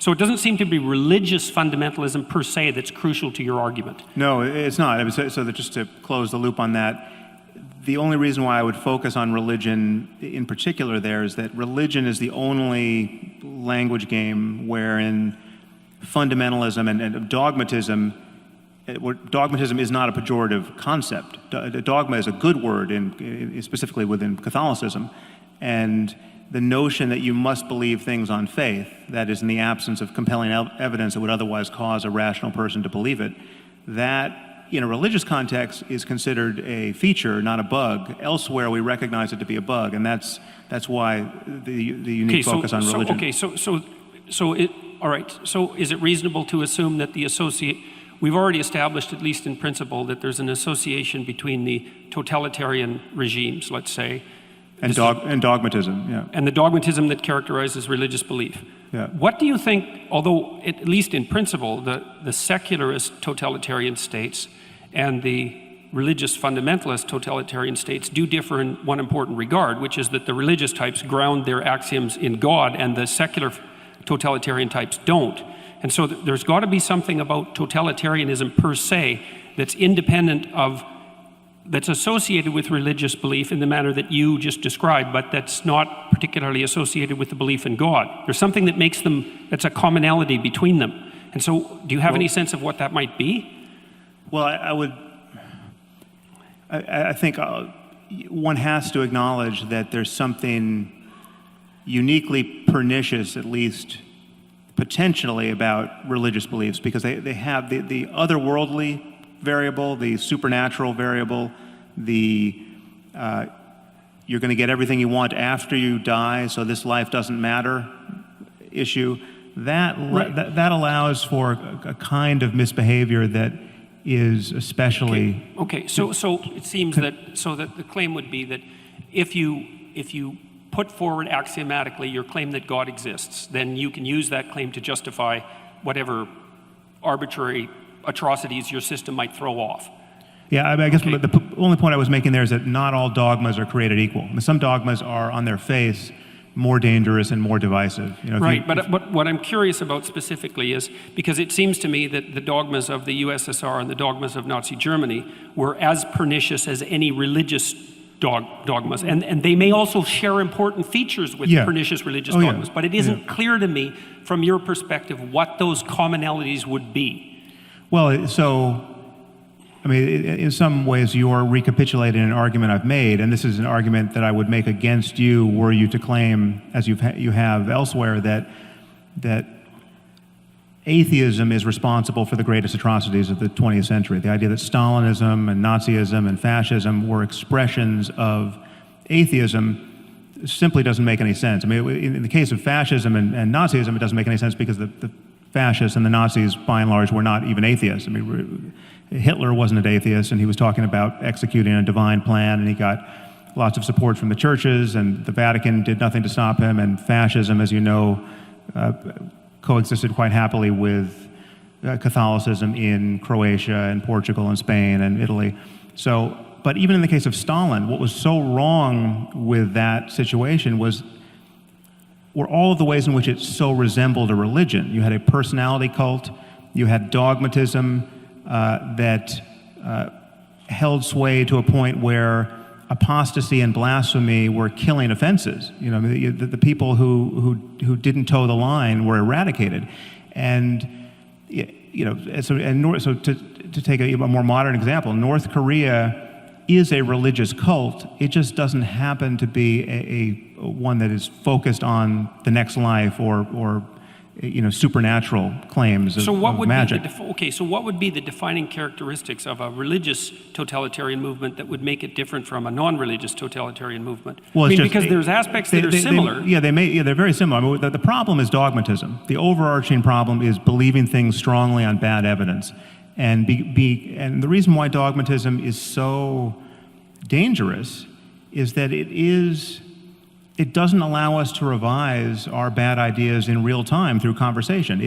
So it doesn't seem to be religious fundamentalism per se that's crucial to your argument. No, it's not. So that just to close the loop on that, the only reason why I would focus on religion in particular there is that religion is the only language game wherein fundamentalism and dogmatism, dogmatism is not a pejorative concept. Dogma is a good word, specifically within Catholicism, and the notion that you must believe things on faith, that is in the absence of compelling evidence that would otherwise cause a rational person to believe it, that in a religious context is considered a feature, not a bug. Elsewhere we recognize it to be a bug, and that's why the unique focus on religion. All right, so is it reasonable to assume that we've already established, at least in principle, that there's an association between the totalitarian regimes, let's say, and dogmatism, yeah. And the dogmatism that characterizes religious belief. Yeah. What do you think, although at least in principle, the secularist totalitarian states and the religious fundamentalist totalitarian states do differ in one important regard, which is that the religious types ground their axioms in God and the secular totalitarian types don't. And so there's got to be something about totalitarianism per se that's independent of, that's associated with religious belief in the manner that you just described, but that's not particularly associated with the belief in God. There's something that makes them, that's a commonality between them. And so do you have any sense of what that might be? Well, I think one has to acknowledge that there's something uniquely pernicious, at least potentially, about religious beliefs, because they have the otherworldly variable, the supernatural variable, the you're going to get everything you want after you die, so this life doesn't matter issue. That allows for a kind of misbehavior that is especially so it seems that the claim would be that if you put forward axiomatically your claim that God exists, then you can use that claim to justify whatever arbitrary atrocities your system might throw off. Yeah, I guess the only point I was making there is that not all dogmas are created equal. I mean, some dogmas are on their face more dangerous and more divisive. But what I'm curious about specifically is, because it seems to me that the dogmas of the USSR and the dogmas of Nazi Germany were as pernicious as any religious dogmas, and they may also share important features with pernicious religious dogmas, but it isn't clear to me from your perspective what those commonalities would be. Well, so, I mean, in some ways you're recapitulating an argument I've made, and this is an argument that I would make against you were you to claim, as you have elsewhere, that atheism is responsible for the greatest atrocities of the 20th century. The idea that Stalinism and Nazism and fascism were expressions of atheism simply doesn't make any sense. I mean, in the case of fascism and Nazism, it doesn't make any sense because the fascists and the Nazis, by and large, were not even atheists. I mean, Hitler wasn't an atheist, and he was talking about executing a divine plan, and he got lots of support from the churches, and the Vatican did nothing to stop him, and fascism, as you know, coexisted quite happily with Catholicism in Croatia and Portugal and Spain and Italy. So, but even in the case of Stalin, what was so wrong with that situation were all of the ways in which it so resembled a religion. You had a personality cult, you had dogmatism that held sway to a point where apostasy and blasphemy were killing offenses. You know, the people who didn't toe the line were eradicated, and so to take a more modern example, North Korea is a religious cult. It just doesn't happen to be a one that is focused on the next life or supernatural claims of magic. So what would be the defining characteristics of a religious totalitarian movement that would make it different from a non-religious totalitarian movement? Well, because there's aspects that are similar. They're very similar. I mean, the problem is dogmatism. The overarching problem is believing things strongly on bad evidence. And and the reason why dogmatism is so dangerous is that it doesn't allow us to revise our bad ideas in real time through conversation.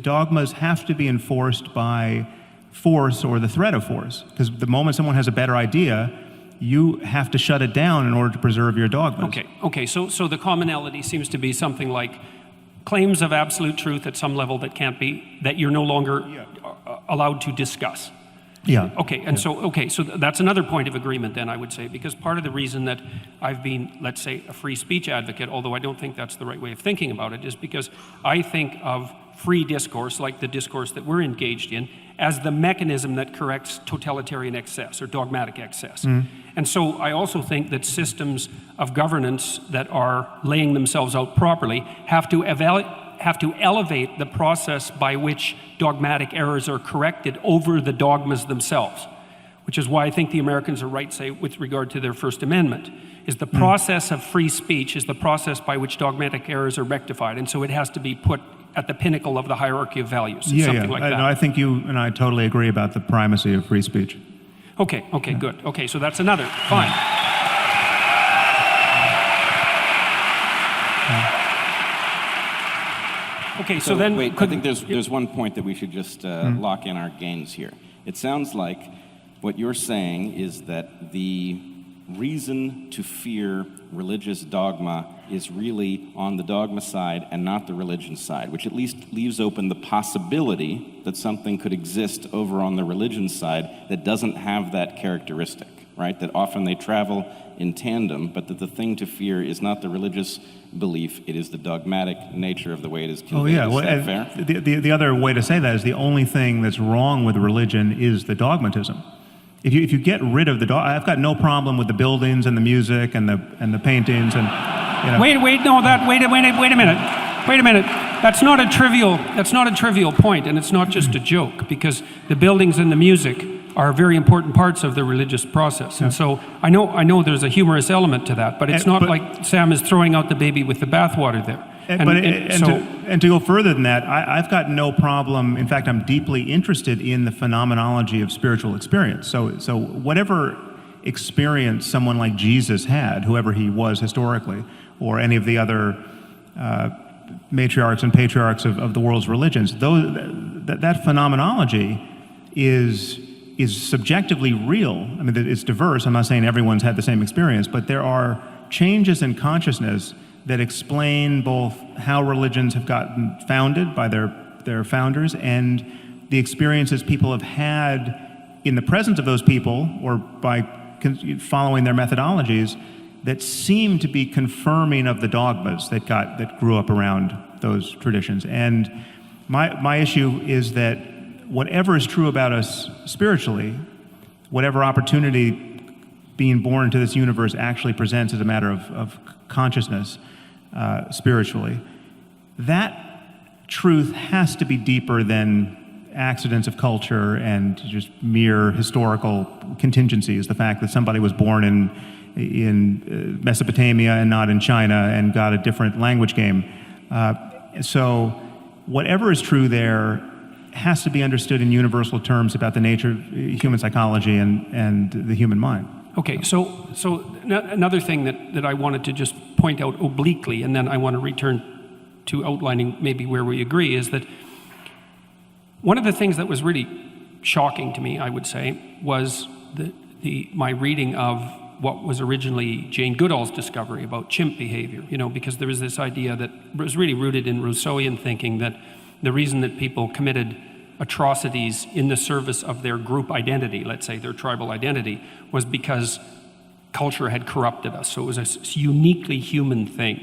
Dogmas have to be enforced by force or the threat of force, because the moment someone has a better idea, you have to shut it down in order to preserve your dogmas. Okay. So the commonality seems to be something like claims of absolute truth at some level that you're no longer allowed to discuss. Yeah. Okay, and so that's another point of agreement then, I would say, because part of the reason that I've been, let's say, a free speech advocate, although I don't think that's the right way of thinking about it, is because I think of free discourse, like the discourse that we're engaged in, as the mechanism that corrects totalitarian excess or dogmatic excess. And so I also think that systems of governance that are laying themselves out properly have to elevate the process by which dogmatic errors are corrected over the dogmas themselves, which is why I think the Americans are right, say, with regard to their First Amendment, is the process of free speech is the process by which dogmatic errors are rectified. And so it has to be put at the pinnacle of the hierarchy of values, something like that. No, I think you and I totally agree about the primacy of free speech. Okay, good. Okay, so that's another, fine. Okay, so then... Wait, I think there's one point that we should just lock in our gains here. It sounds like what you're saying is that the reason to fear religious dogma is really on the dogma side and not the religion side, which at least leaves open the possibility that something could exist over on the religion side that doesn't have that characteristic, right? That often they travel in tandem, but that the thing to fear is not the religious belief, it is the dogmatic nature of the way it is conveyed. Is that fair? The other way to say that is the only thing that's wrong with religion is the dogmatism. If you get rid of the I've got no problem with the buildings and the music and the paintings and Wait a minute. That's not a trivial point, and it's not just a joke, because the buildings and the music are very important parts of the religious process. And so I know there's a humorous element to that, but it's not like Sam is throwing out the baby with the bathwater there. And to go further than that, I've got no problem. In fact, I'm deeply interested in the phenomenology of spiritual experience. So whatever experience someone like Jesus had, whoever he was historically, or any of the other matriarchs and patriarchs of the world's religions, that phenomenology is subjectively real. I mean, it's diverse. I'm not saying everyone's had the same experience, but there are changes in consciousness that explain both how religions have gotten founded by their founders and the experiences people have had in the presence of those people or by following their methodologies that seem to be confirming of the dogmas that grew up around those traditions. And my issue is that whatever is true about us spiritually, whatever opportunity being born into this universe actually presents as a matter of consciousness, spiritually, that truth has to be deeper than accidents of culture and just mere historical contingencies. The fact that somebody was born in Mesopotamia and not in China and got a different language game. So whatever is true there has to be understood in universal terms about the nature of human psychology and the human mind. Okay, so another thing that I wanted to just point out obliquely, and then I want to return to outlining maybe where we agree, is that one of the things that was really shocking to me, I would say, was my reading of what was originally Jane Goodall's discovery about chimp behavior, because there was this idea that was really rooted in Rousseauian thinking that the reason that people committed atrocities in the service of their group identity, let's say their tribal identity, was because culture had corrupted us. So it was a uniquely human thing.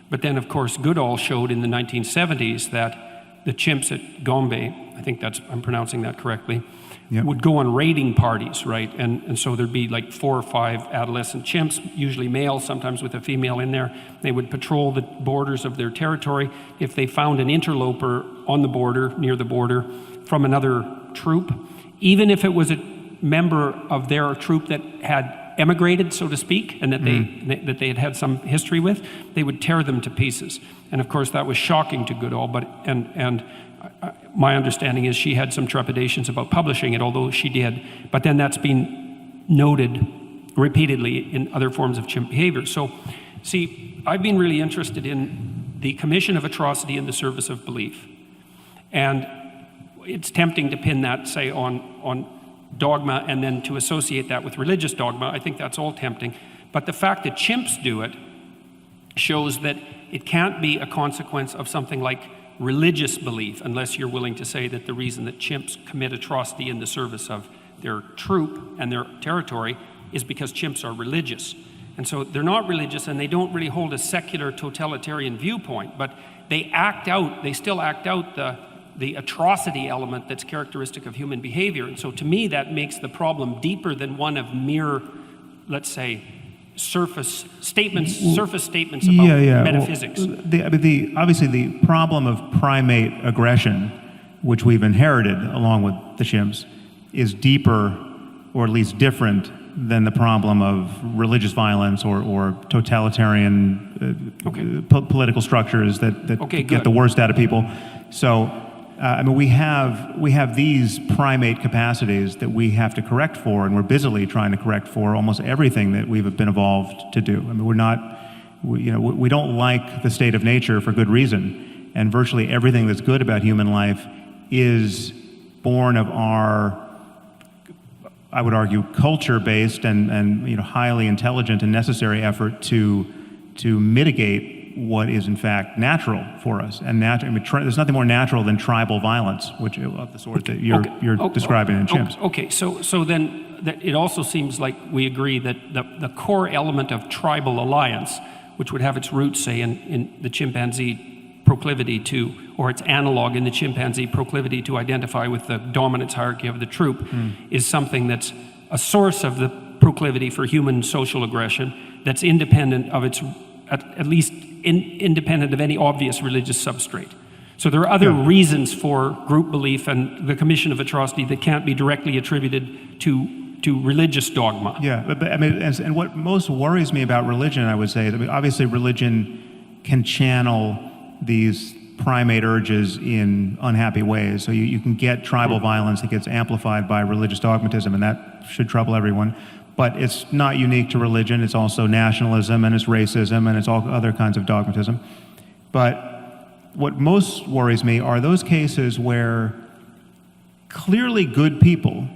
But then, of course, Goodall showed in the 1970s that the chimps at Gombe, I think I'm pronouncing that correctly, would go on raiding parties, right? And so there'd be like 4 or 5 adolescent chimps, usually male, sometimes with a female in there. They would patrol the borders of their territory. If they found an interloper on the border, near the border, from another troop, even if it was a member of their troop that had emigrated, so to speak, and that they had some history with, they would tear them to pieces. And of course, that was shocking to Goodall, my understanding is she had some trepidations about publishing it, although she did. But then that's been noted repeatedly in other forms of chimp behavior. So, see, I've been really interested in the commission of atrocity in the service of belief. And it's tempting to pin that, say, on dogma and then to associate that with religious dogma. I think that's all tempting. But the fact that chimps do it shows that it can't be a consequence of something like religious belief, unless you're willing to say that the reason that chimps commit atrocity in the service of their troop and their territory is because chimps are religious. And so they're not religious, and they don't really hold a secular totalitarian viewpoint, but they still act out the atrocity element that's characteristic of human behavior. And so to me, that makes the problem deeper than one of mere, let's say, surface statements about metaphysics. Well, obviously the problem of primate aggression, which we've inherited along with the chimps, is deeper, or at least different, than the problem of religious violence or totalitarian political structures that get the worst out of people. So, we have these primate capacities that we have to correct for, and we're busily trying to correct for almost everything that we've been evolved to do. I mean, we don't like the state of nature for good reason, and virtually everything that's good about human life is born of our, I would argue, culture-based and highly intelligent and necessary effort to mitigate what is in fact natural for us. And there's nothing more natural than tribal violence, which of the sort that you're describing in chimps. Okay, so then it also seems like we agree that the core element of tribal alliance, which would have its roots, say, in the chimpanzee proclivity to, or its analog in the chimpanzee proclivity to identify with the dominance hierarchy of the troop, is something that's a source of the proclivity for human social aggression that's independent of its, at least independent of any obvious religious substrate. So there are other reasons for group belief and the commission of atrocity that can't be directly attributed to religious dogma. Yeah, but and what most worries me about religion, I would say, is, obviously religion can channel these primate urges in unhappy ways. So you can get tribal violence that gets amplified by religious dogmatism, and that should trouble everyone. But it's not unique to religion. It's also nationalism, and it's racism, and it's all other kinds of dogmatism. But what most worries me are those cases where clearly good people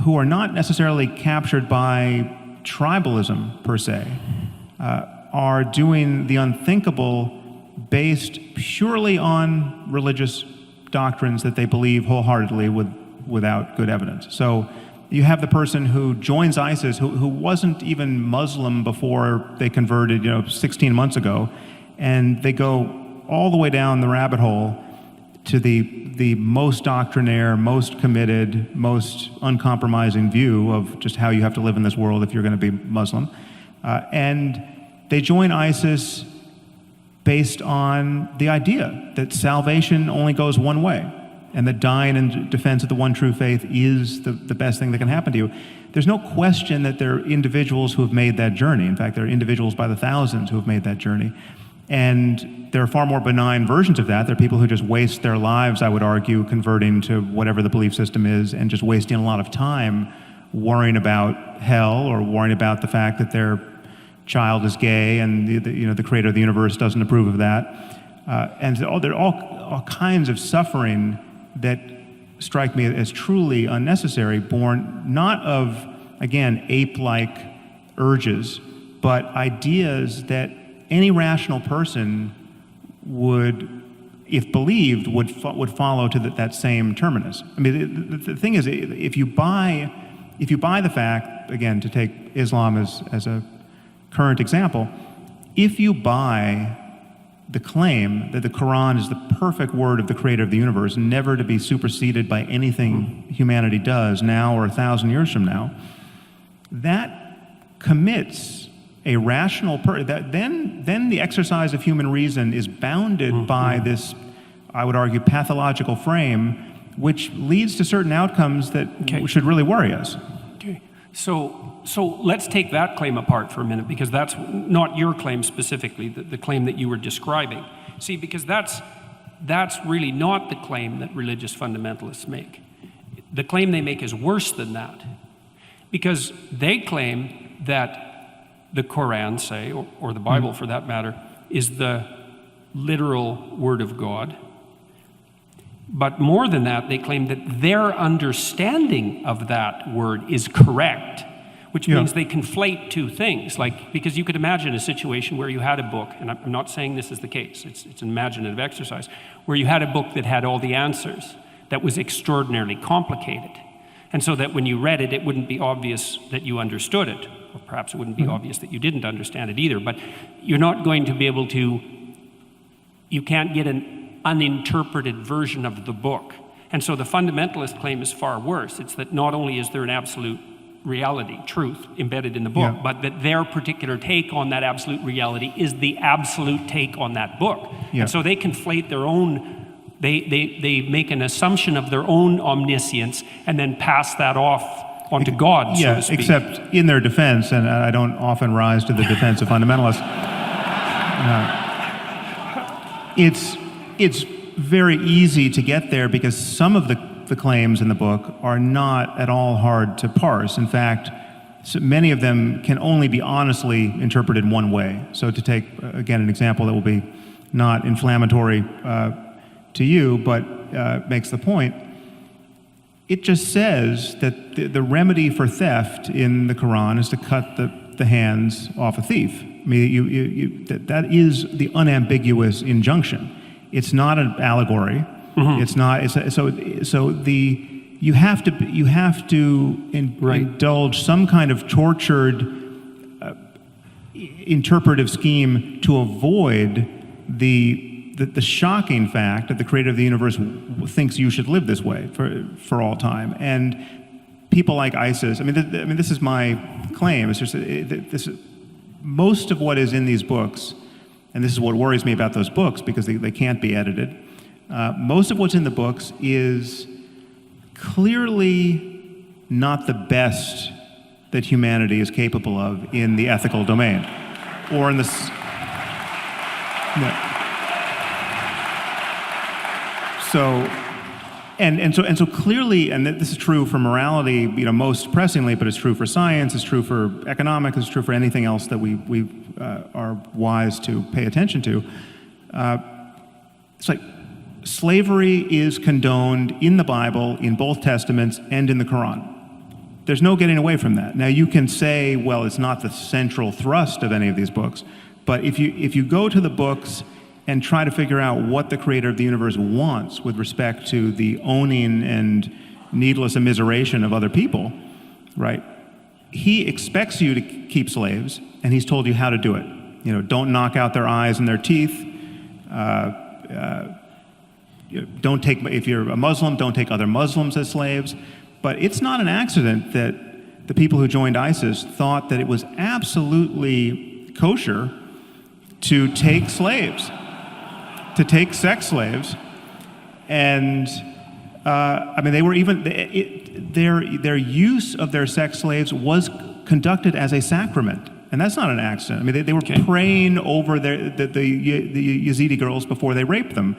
who are not necessarily captured by tribalism per se are doing the unthinkable based purely on religious doctrines that they believe wholeheartedly without good evidence. So you have the person who joins ISIS who wasn't even Muslim before they converted 16 months ago, and they go all the way down the rabbit hole to the most doctrinaire, most committed, most uncompromising view of just how you have to live in this world if you're going to be Muslim. And they join ISIS based on the idea that salvation only goes one way, and that dying in defense of the one true faith is the best thing that can happen to you. There's no question that there are individuals who have made that journey. In fact, there are individuals by the thousands who have made that journey. And there are far more benign versions of that. There are people who just waste their lives, I would argue, converting to whatever the belief system is, and just wasting a lot of time worrying about hell or worrying about the fact that their child is gay and the creator of the universe doesn't approve of that. And there are all kinds of suffering that strike me as truly unnecessary, born not of, again, ape-like urges, but ideas that any rational person would, if believed, would follow to that same terminus. I mean, the thing is, if you buy the fact, again, to take Islam as a current example, if you buy the claim that the Quran is the perfect word of the creator of the universe, never to be superseded by anything humanity does now or 1,000 years from now, that commits a rational then the exercise of human reason is bounded by this, I would argue, pathological frame, which leads to certain outcomes that should really worry us. Okay. So let's take that claim apart for a minute, because that's not your claim specifically, the claim that you were describing. See, because that's really not the claim that religious fundamentalists make. The claim they make is worse than that, because they claim that the Quran, say, or the Bible for that matter, is the literal word of God. But more than that, they claim that their understanding of that word is correct, which means they conflate two things. Like, because you could imagine a situation where you had a book, and I'm not saying this is the case, it's an imaginative exercise, where you had a book that had all the answers, that was extraordinarily complicated. And so that when you read it, it wouldn't be obvious that you understood it, or perhaps it wouldn't be obvious that you didn't understand it either. But you're not going to be able to, you can't get an uninterpreted version of the book. And so the fundamentalist claim is far worse. It's that not only is there an absolute reality, truth, embedded in the book, but that their particular take on that absolute reality is the absolute take on that book. And so they conflate their own, they make an assumption of their own omniscience and then pass that off onto God, so to speak. Except in their defense, and I don't often rise to the defense of fundamentalists, it's very easy to get there because some of the claims in the book are not at all hard to parse. In fact, so many of them can only be honestly interpreted one way. So to take, again, an example that will be not inflammatory to you, but makes the point, it just says that the remedy for theft in the Quran is to cut the hands off a thief. I mean, that is the unambiguous injunction. It's not an allegory. It's not. You have to indulge some kind of tortured interpretive scheme to avoid the shocking fact that the creator of the universe thinks you should live this way for all time. And people like ISIS. I mean, this is my claim. It's just most of what is in these books, and this is what worries me about those books because they can't be edited. Most of what's in the books is clearly not the best that humanity is capable of in the ethical domain, or in the. So clearly, and this is true for morality, most pressingly, but it's true for science, it's true for economics, it's true for anything else that we are wise to pay attention to. It's like slavery is condoned in the Bible, in both Testaments, and in the Quran. There's no getting away from that. Now you can say, well, it's not the central thrust of any of these books, but if you go to the books and try to figure out what the creator of the universe wants with respect to the owning and needless immiseration of other people, right? He expects you to keep slaves, and he's told you how to do it. Don't knock out their eyes and their teeth. Don't take, if you're a Muslim, don't take other Muslims as slaves. But it's not an accident that the people who joined ISIS thought that it was absolutely kosher to take slaves, to take sex slaves, and they were even their use of their sex slaves was conducted as a sacrament, and that's not an accident. I mean, they were praying over the Yazidi girls before they raped them.